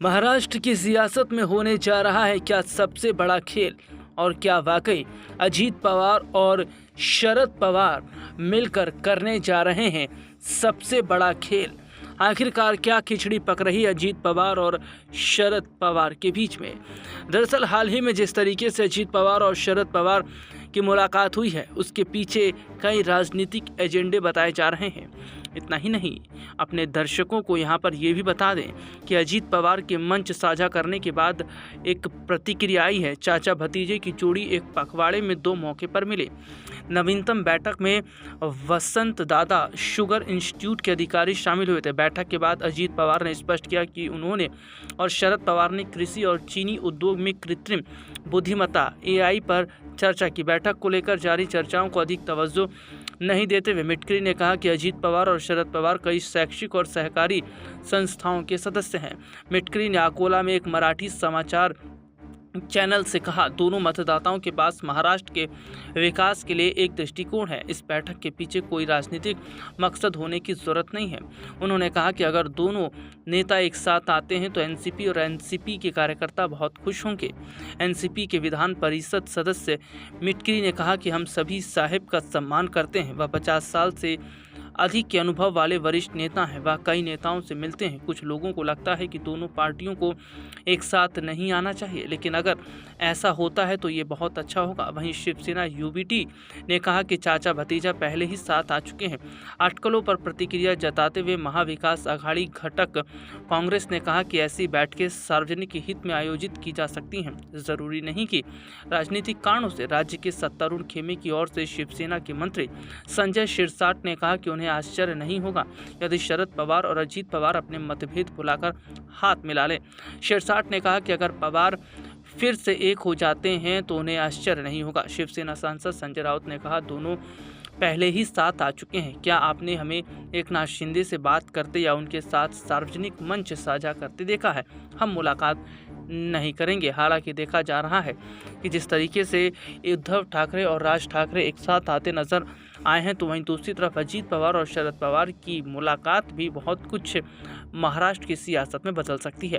महाराष्ट्र की सियासत में होने जा रहा है क्या सबसे बड़ा खेल। और क्या वाकई अजीत पवार और शरद पवार मिलकर करने जा रहे हैं सबसे बड़ा खेल। आखिरकार क्या खिचड़ी पक रही अजीत पवार और शरद पवार के बीच में। दरअसल हाल ही में जिस तरीके से अजीत पवार और शरद पवार की मुलाकात हुई है उसके पीछे कई राजनीतिक एजेंडे बताए जा रहे हैं। इतना ही नहीं, अपने दर्शकों को यहाँ पर यह भी बता दें कि अजीत पवार के मंच साझा करने के बाद एक प्रतिक्रिया आई है। चाचा भतीजे की जोड़ी एक पखवाड़े में दो मौके पर मिले। नवीनतम बैठक में वसंत दादा शुगर इंस्टीट्यूट के अधिकारी शामिल हुए थे। बैठक के बाद अजीत पवार ने स्पष्ट किया कि उन्होंने और शरद पवार ने कृषि और चीनी उद्योग में कृत्रिम बुद्धिमत्ता AI पर चर्चा की। बैठक को लेकर जारी चर्चाओं को अधिक तवज्जो नहीं देते हुए मिटकरी ने कहा कि अजीत पवार और शरद पवार कई शैक्षिक और सहकारी संस्थाओं के सदस्य हैं। मिटकरी ने अकोला में एक मराठी समाचार चैनल से कहा, दोनों मतदाताओं के पास महाराष्ट्र के विकास के लिए एक दृष्टिकोण है। इस बैठक के पीछे कोई राजनीतिक मकसद होने की जरूरत नहीं है। उन्होंने कहा कि अगर दोनों नेता एक साथ आते हैं तो एनसीपी और एनसीपी के कार्यकर्ता बहुत खुश होंगे। एनसीपी के विधान परिषद सदस्य मिटकरी ने कहा कि हम सभी साहिब का सम्मान करते हैं। वह 50 साल से अधिक के अनुभव वाले वरिष्ठ नेता हैं। वह कई नेताओं से मिलते हैं। कुछ लोगों को लगता है कि दोनों पार्टियों को एक साथ नहीं आना चाहिए, लेकिन अगर ऐसा होता है तो ये बहुत अच्छा होगा। वहीं शिवसेना UBT ने कहा कि चाचा भतीजा पहले ही साथ आ चुके हैं। अटकलों पर प्रतिक्रिया जताते हुए महाविकास आघाड़ी घटक कांग्रेस ने कहा कि ऐसी बैठकें सार्वजनिक हित में आयोजित की जा सकती हैं। जरूरी नहीं कि राजनीतिक कारणों से। राज्य के सत्तारूढ़ खेमे की ओर से शिवसेना के मंत्री संजय शिरसाट ने कहा कि उन्हें आश्चर्य नहीं होगा यदि शरद पवार और अजीत पवार अपने मतभेद भुलाकर हाथ मिला लें। शिरसाट ने कहा कि अगर पवार फिर से एक हो जाते हैं तो उन्हें आश्चर्य नहीं होगा। शिवसेना सांसद संजय राउत ने कहा, दोनों पहले ही साथ आ चुके हैं। क्या आपने हमें एकनाथ शिंदे से बात करते या उनके साथ सार्वजनिक मंच साझा करते देखा है? हम मुलाकात नहीं करेंगे। हालांकि देखा जा रहा है कि जिस तरीके से उद्धव ठाकरे और राज ठाकरे एक साथ आते नजर आए हैं, तो वहीं दूसरी तरफ अजीत पवार और शरद पवार की मुलाकात भी बहुत कुछ महाराष्ट्र की सियासत में बदल सकती है।